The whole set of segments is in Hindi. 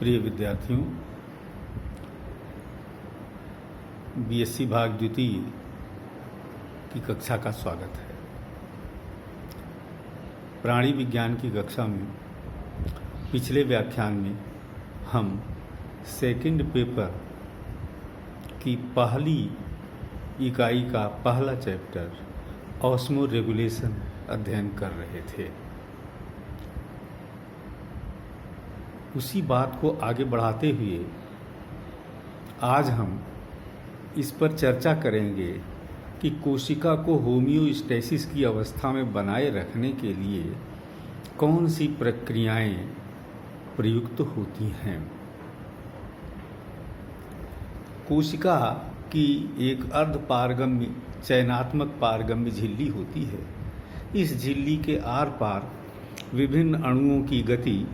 प्रिय विद्यार्थियों, बीएससी भाग द्वितीय की कक्षा का स्वागत है। प्राणी विज्ञान की कक्षा में पिछले व्याख्यान में हम सेकंड पेपर की पहली इकाई का पहला चैप्टर ऑस्मो रेगुलेशन अध्ययन कर रहे थे। उसी बात को आगे बढ़ाते हुए आज हम इस पर चर्चा करेंगे कि कोशिका को होमियोस्टेसिस की अवस्था में बनाए रखने के लिए कौन सी प्रक्रियाएं प्रयुक्त होती हैं। कोशिका की एक अर्धपारगम्य चयनात्मक पारगम्य झिल्ली होती है। इस झिल्ली के आर पार विभिन्न अणुओं की गति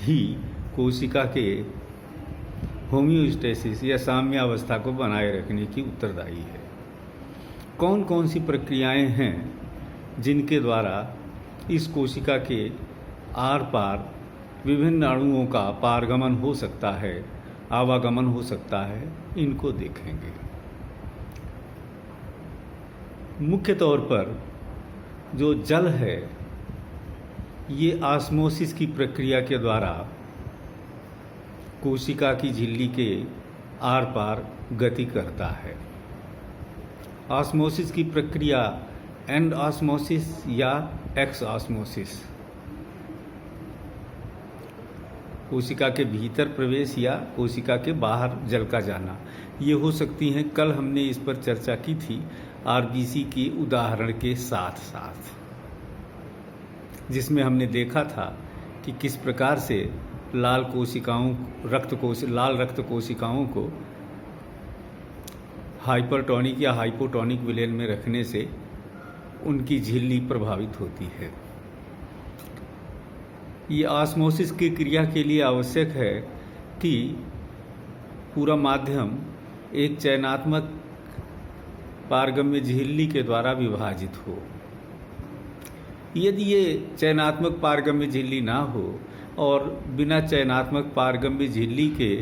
ही कोशिका के होमियोस्टेसिस या साम्यावस्था को बनाए रखने की उत्तरदायी है। कौन कौन सी प्रक्रियाएं हैं जिनके द्वारा इस कोशिका के आर पार विभिन्न अणुओं का पारगमन हो सकता है, आवागमन हो सकता है, इनको देखेंगे। मुख्य तौर पर जो जल है ये ऑस्मोसिस की प्रक्रिया के द्वारा कोशिका की झिल्ली के आर पार गति करता है। ऑस्मोसिस की प्रक्रिया एंड ऑस्मोसिस या एक्स ऑस्मोसिस, कोशिका के भीतर प्रवेश या कोशिका के बाहर जल का जाना, ये हो सकती हैं। कल हमने इस पर चर्चा की थी आरबीसी के उदाहरण के साथ साथ, जिसमें हमने देखा था कि किस प्रकार से लाल रक्त कोशिकाओं को हाइपरटोनिक या हाइपोटोनिक विलेन में रखने से उनकी झिल्ली प्रभावित होती है। ये ऑस्मोसिस की क्रिया के लिए आवश्यक है कि पूरा माध्यम एक चयनात्मक पारगम्य झिल्ली के द्वारा विभाजित हो। यदि ये चयनात्मक पारगम्य झिल्ली ना हो और बिना चयनात्मक पारगम्य झिल्ली के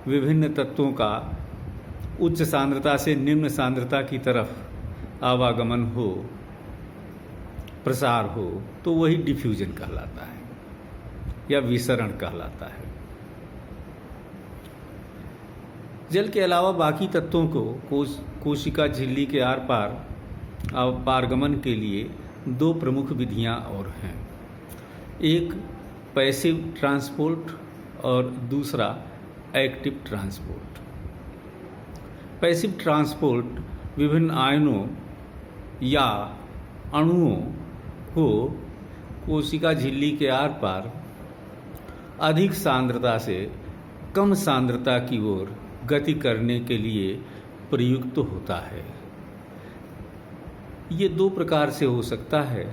विभिन्न तत्वों का उच्च सांद्रता से निम्न सांद्रता की तरफ आवागमन हो, प्रसार हो, तो वही डिफ्यूजन कहलाता है या विसरण कहलाता है। जल के अलावा बाकी तत्वों को कोशिका झिल्ली के आर पार पारगमन के लिए दो प्रमुख विधियां और हैं। एक पैसिव ट्रांसपोर्ट और दूसरा एक्टिव ट्रांसपोर्ट। पैसिव ट्रांसपोर्ट विभिन्न आयनों या अणुओं को कोशिका झिल्ली के आर पार अधिक सांद्रता से कम सांद्रता की ओर गति करने के लिए प्रयुक्त होता है। ये दो प्रकार से हो सकता है,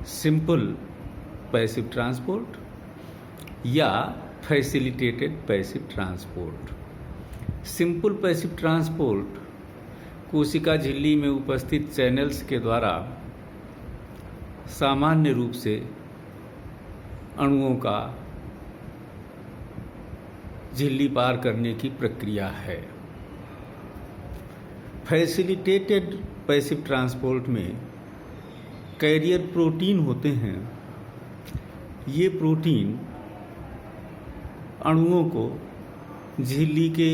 सिंपल पैसिव ट्रांसपोर्ट या facilitated passive transport. Simple passive transport कोशिका झिल्ली में उपस्थित चैनल्स के द्वारा सामान्य रूप से अणुओं का झिल्ली पार करने की प्रक्रिया है। फैसिलिटेटेड पैसिव ट्रांसपोर्ट में कैरियर प्रोटीन होते हैं। ये प्रोटीन अणुओं को झिल्ली के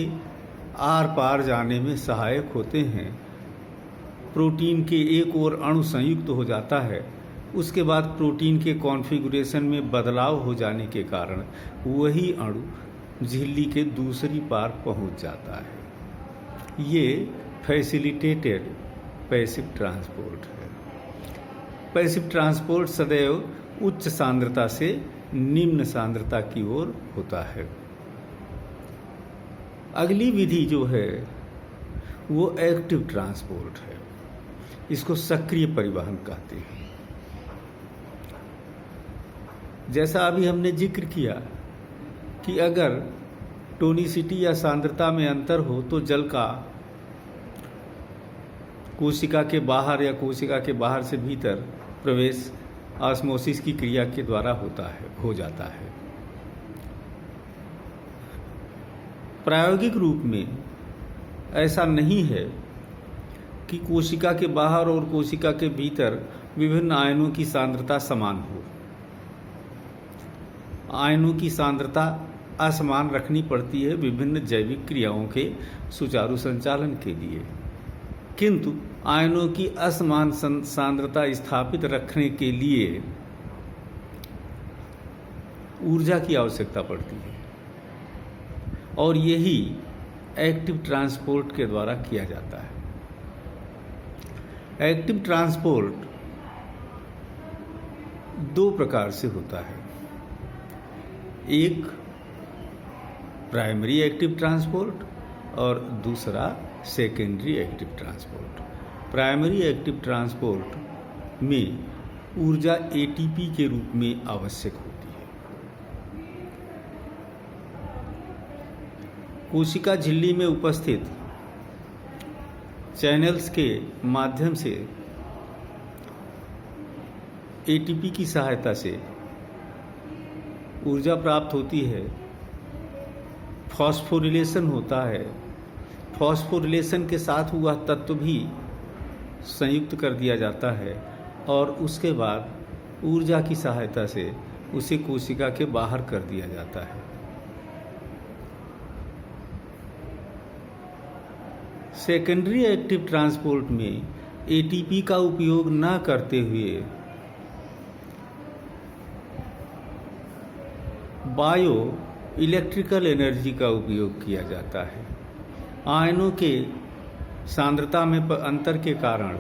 आर पार जाने में सहायक होते हैं। प्रोटीन के एक ओर अणु संयुक्त हो जाता है, उसके बाद प्रोटीन के कॉन्फ़िगरेशन में बदलाव हो जाने के कारण वही अणु झिल्ली के दूसरी पार पहुंच जाता है। ये फैसिलिटेटेड पैसिव ट्रांसपोर्ट है। पैसिव ट्रांसपोर्ट सदैव उच्च सांद्रता से निम्न सांद्रता की ओर होता है। अगली विधि जो है वो एक्टिव ट्रांसपोर्ट है। इसको सक्रिय परिवहन कहते हैं। जैसा अभी हमने जिक्र किया कि अगर टोनिसिटी या सांद्रता में अंतर हो तो जल का कोशिका के बाहर या कोशिका के बाहर से भीतर प्रवेश ऑस्मोसिस की क्रिया के द्वारा हो जाता है। प्रायोगिक रूप में ऐसा नहीं है कि कोशिका के बाहर और कोशिका के भीतर विभिन्न आयनों की सांद्रता समान हो। आयनों की सांद्रता असमान रखनी पड़ती है विभिन्न जैविक क्रियाओं के सुचारू संचालन के लिए, किंतु आयनों की असमान सांद्रता स्थापित रखने के लिए ऊर्जा की आवश्यकता पड़ती है, और यही एक्टिव ट्रांसपोर्ट के द्वारा किया जाता है। एक्टिव ट्रांसपोर्ट दो प्रकार से होता है। एक प्राइमरी एक्टिव ट्रांसपोर्ट और दूसरा secondary active transport. Primary active transport में ऊर्जा एटीपी के रूप में आवश्यक होती है। कोशिका झिल्ली में उपस्थित चैनल्स के माध्यम से एटीपी की सहायता से ऊर्जा प्राप्त होती है। फॉस्फोरिलेशन होता है। फॉस्फोरिलेशन के साथ हुआ तत्व भी संयुक्त कर दिया जाता है और उसके बाद ऊर्जा की सहायता से उसे कोशिका के बाहर कर दिया जाता है। सेकेंडरी एक्टिव ट्रांसपोर्ट में एटीपी का उपयोग न करते हुए बायो इलेक्ट्रिकल एनर्जी का उपयोग किया जाता है। आयनों के सांद्रता में अंतर के कारण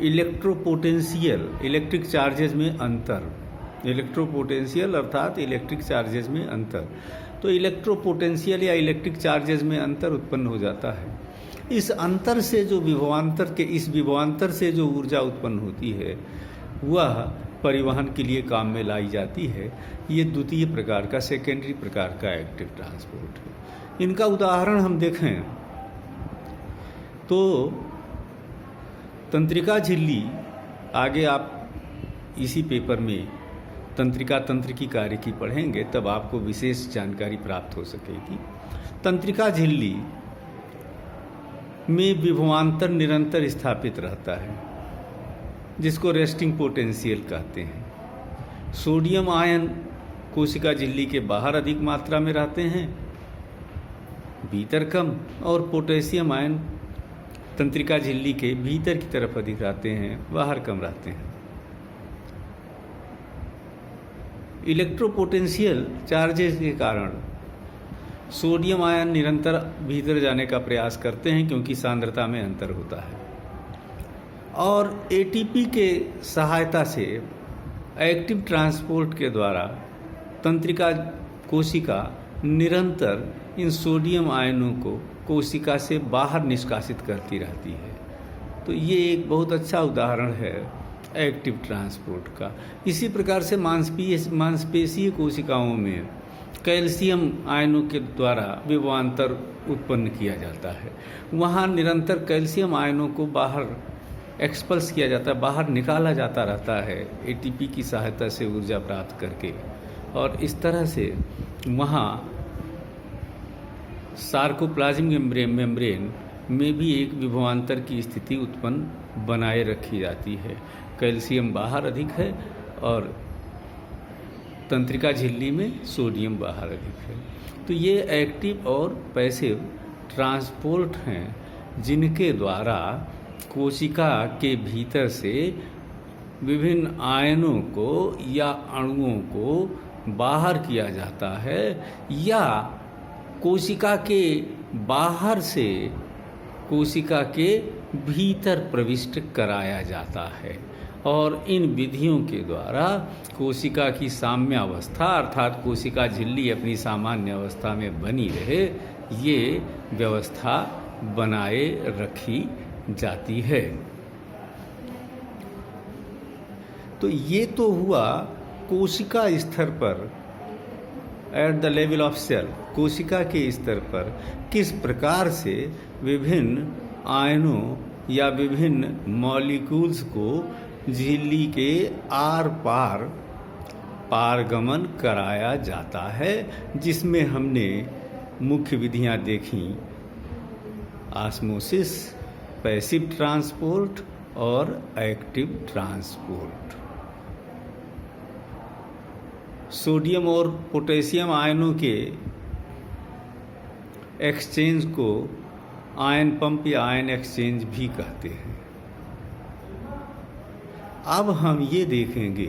इलेक्ट्रोपोटेंशियल इलेक्ट्रिक चार्जेस में अंतर, इलेक्ट्रोपोटेंशियल अर्थात इलेक्ट्रिक चार्जेस में अंतर, तो इलेक्ट्रोपोटेंशियल या इलेक्ट्रिक चार्जेस में अंतर उत्पन्न हो जाता है। इस अंतर से जो विभवांतर से जो ऊर्जा उत्पन्न होती है वह परिवहन के लिए काम में लाई जाती है। ये द्वितीय प्रकार का, सेकेंडरी प्रकार का एक्टिव ट्रांसपोर्ट है। इनका उदाहरण हम देखें तो तंत्रिका झिल्ली, आगे आप इसी पेपर में तंत्रिका तंत्र की कार्य की पढ़ेंगे तब आपको विशेष जानकारी प्राप्त हो सकेगी। तंत्रिका झिल्ली में विभवांतर निरंतर स्थापित रहता है जिसको रेस्टिंग पोटेंशियल कहते हैं। सोडियम आयन कोशिका झिल्ली के बाहर अधिक मात्रा में रहते हैं, भीतर कम, और पोटेशियम आयन तंत्रिका झिल्ली के भीतर की तरफ अधिक रहते हैं, बाहर कम रहते हैं। इलेक्ट्रोपोटेंशियल चार्जेस के कारण सोडियम आयन निरंतर भीतर जाने का प्रयास करते हैं क्योंकि सांद्रता में अंतर होता है, और एटीपी के सहायता से एक्टिव ट्रांसपोर्ट के द्वारा तंत्रिका कोशिका निरंतर इन सोडियम आयनों को कोशिका से बाहर निष्कासित करती रहती है। तो ये एक बहुत अच्छा उदाहरण है एक्टिव ट्रांसपोर्ट का। इसी प्रकार से मांसपेशीय कोशिकाओं में कैल्शियम आयनों के द्वारा विभवांतर उत्पन्न किया जाता है। वहाँ निरंतर कैल्शियम आयनों को बाहर एक्सपल्स किया जाता है, बाहर निकाला जाता रहता है एटीपी की सहायता से ऊर्जा प्राप्त करके, और इस तरह से वहाँ सार्कोप्लाज्मिक मेम्ब्रेन में भी एक विभवांतर की स्थिति उत्पन्न बनाए रखी जाती है। कैल्शियम बाहर अधिक है और तंत्रिका झिल्ली में सोडियम बाहर अधिक है। तो ये एक्टिव और पैसिव ट्रांसपोर्ट हैं जिनके द्वारा कोशिका के भीतर से विभिन्न आयनों को या अणुओं को बाहर किया जाता है या कोशिका के बाहर से कोशिका के भीतर प्रविष्ट कराया जाता है। और इन विधियों के द्वारा कोशिका की साम्य अवस्था अर्थात कोशिका झिल्ली अपनी सामान्य अवस्था में बनी रहे, ये व्यवस्था बनाए रखी जाती है। तो ये तो हुआ कोशिका स्तर पर, at the level of cell, कोशिका के स्तर पर किस प्रकार से विभिन्न आयनों या विभिन्न मॉलिक्यूल्स को झिल्ली के आर पार पारगमन कराया जाता है, जिसमें हमने मुख्य विधियां देखी ऑस्मोसिस, पैसिव ट्रांसपोर्ट और एक्टिव ट्रांसपोर्ट। सोडियम और पोटेशियम आयनों के एक्सचेंज को आयन पंप या आयन एक्सचेंज भी कहते हैं। अब हम ये देखेंगे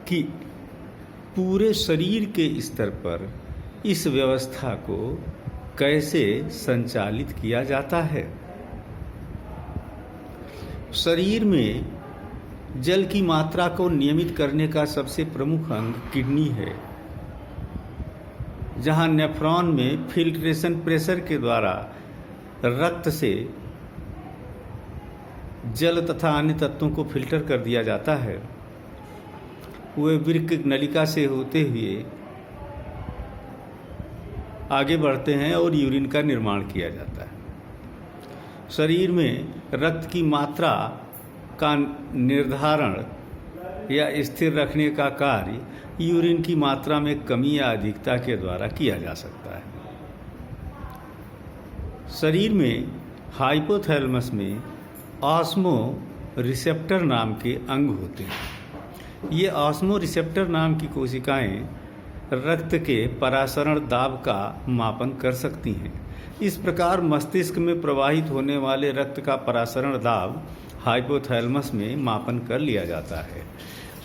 कि पूरे शरीर के स्तर पर इस व्यवस्था को कैसे संचालित किया जाता है। शरीर में जल की मात्रा को नियमित करने का सबसे प्रमुख अंग किडनी है, जहां नेफ्रॉन में फिल्ट्रेशन प्रेशर के द्वारा रक्त से जल तथा अन्य तत्वों को फिल्टर कर दिया जाता है। वे वृक्क नलिका से होते हुए आगे बढ़ते हैं और यूरिन का निर्माण किया जाता है। शरीर में रक्त की मात्रा का निर्धारण या स्थिर रखने का कार्य यूरिन की मात्रा में कमी या अधिकता के द्वारा किया जा सकता है। शरीर में हाइपोथैलेमस में ऑस्मो रिसेप्टर नाम के अंग होते हैं। ये ऑस्मो रिसेप्टर नाम की कोशिकाएं रक्त के परासरण दाब का मापन कर सकती हैं। इस प्रकार मस्तिष्क में प्रवाहित होने वाले रक्त का परासरण दाब हाइपोथैलेमस में मापन कर लिया जाता है।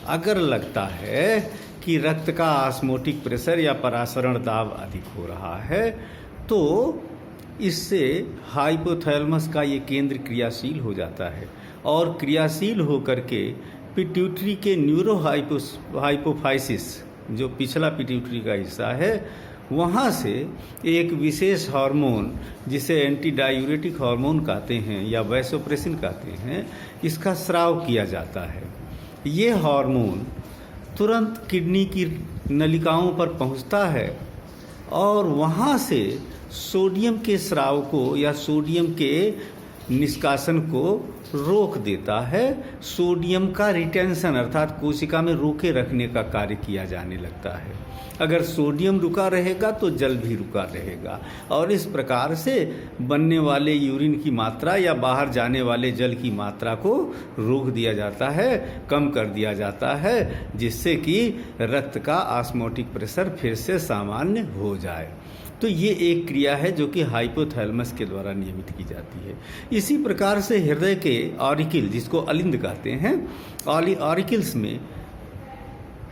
अगर लगता है कि रक्त का ऑस्मोटिक प्रेशर या परासरण दाब अधिक हो रहा है, तो इससे हाइपोथैलेमस का ये केंद्र क्रियाशील हो जाता है और क्रियाशील होकर के पिट्यूटरी के हाइपोफाइसिस, जो पिछला पिट्यूटरी का हिस्सा है, वहाँ से एक विशेष हार्मोन जिसे एंटी डायूरेटिक हार्मोन कहते हैं या वैसोप्रेसिन कहते हैं, इसका स्राव किया जाता है। ये हार्मोन तुरंत किडनी की नलिकाओं पर पहुँचता है और वहाँ से सोडियम के स्राव को या सोडियम के निष्कासन को रोक देता है। सोडियम का रिटेंशन अर्थात कोशिका में रोके रखने का कार्य किया जाने लगता है। अगर सोडियम रुका रहेगा तो जल भी रुका रहेगा और इस प्रकार से बनने वाले यूरिन की मात्रा या बाहर जाने वाले जल की मात्रा को रोक दिया जाता है, कम कर दिया जाता है, जिससे कि रक्त का ऑस्मोटिक प्रेशर फिर से सामान्य हो जाए। तो ये एक क्रिया है जो कि हाइपोथैलेमस के द्वारा नियमित की जाती है। इसी प्रकार से हृदय के ऑरिकल, जिसको अलिंद कहते हैं, ऑरिकल्स में,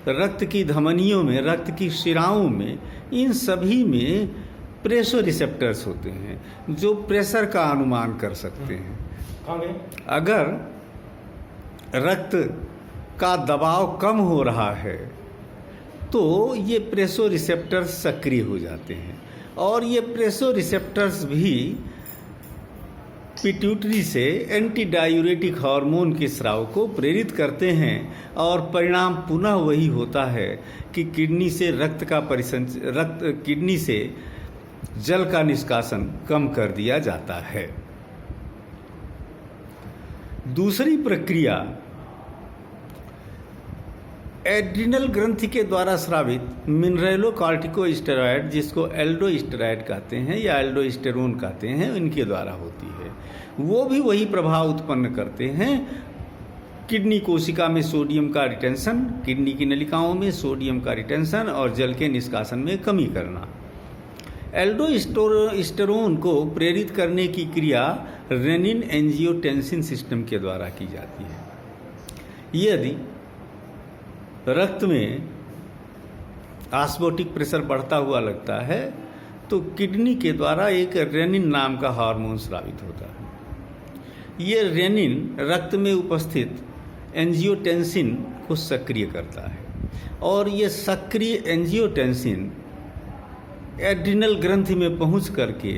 रक्त की धमनियों में, रक्त की शिराओं में, इन सभी में प्रेशर रिसेप्टर्स होते हैं जो प्रेशर का अनुमान कर सकते हैं। अगर रक्त का दबाव कम हो रहा है तो ये प्रेशर रिसेप्टर्स सक्रिय हो जाते हैं और ये प्रेशर रिसेप्टर्स भी पिट्यूटरी से एंटी डायूरेटिक हार्मोन के स्राव को प्रेरित करते हैं और परिणाम पुनः वही होता है कि किडनी से किडनी से जल का निष्कासन कम कर दिया जाता है। दूसरी प्रक्रिया एड्रिनल ग्रंथि के द्वारा स्रावित मिनरेलोकॉर्टिकोस्टेरॉइड, जिसको एल्डोस्टेरॉइड कहते हैं या एल्डोस्टेरोन कहते हैं, इनके द्वारा होती है। वो भी वही प्रभाव उत्पन्न करते हैं। किडनी कोशिका में सोडियम का रिटेंशन, किडनी की नलिकाओं में सोडियम का रिटेंशन और जल के निष्कासन में कमी करना। एल्डोस्टेरोन को प्रेरित करने की क्रिया रेनिन एंजियोटेंसिन सिस्टम के द्वारा की जाती है। यदि रक्त में ऑस्मोटिक प्रेशर बढ़ता हुआ लगता है तो किडनी के द्वारा एक रेनिन नाम का हार्मोन स्रावित होता है। ये रेनिन रक्त में उपस्थित एंजियोटेंसिन को सक्रिय करता है और ये सक्रिय एंजियोटेंसिन एड्रिनल ग्रंथि में पहुंच करके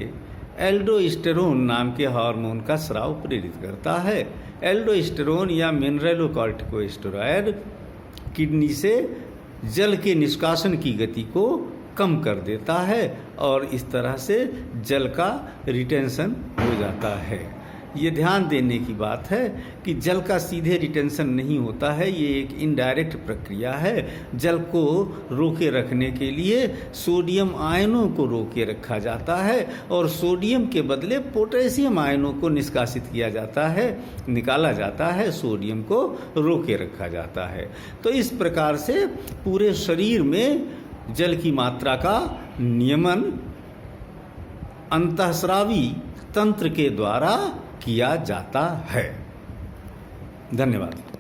एल्डोस्टेरोन नाम के हार्मोन का स्राव प्रेरित करता है। एल्डोस्टेरोन या मिनरेलोकॉर्टिकोस्टेरॉइड किडनी से जल के निष्कासन की गति को कम कर देता है और इस तरह से जल का रिटेंशन हो जाता है। ये ध्यान देने की बात है कि जल का सीधे रिटेंशन नहीं होता है, ये एक इनडायरेक्ट प्रक्रिया है। जल को रोके रखने के लिए सोडियम आयनों को रोके रखा जाता है और सोडियम के बदले पोटेशियम आयनों को निष्कासित किया जाता है, निकाला जाता है, सोडियम को रोके रखा जाता है। तो इस प्रकार से पूरे शरीर में जल की मात्रा का नियमन अंतःस्रावी तंत्र के द्वारा किया जाता है। धन्यवाद।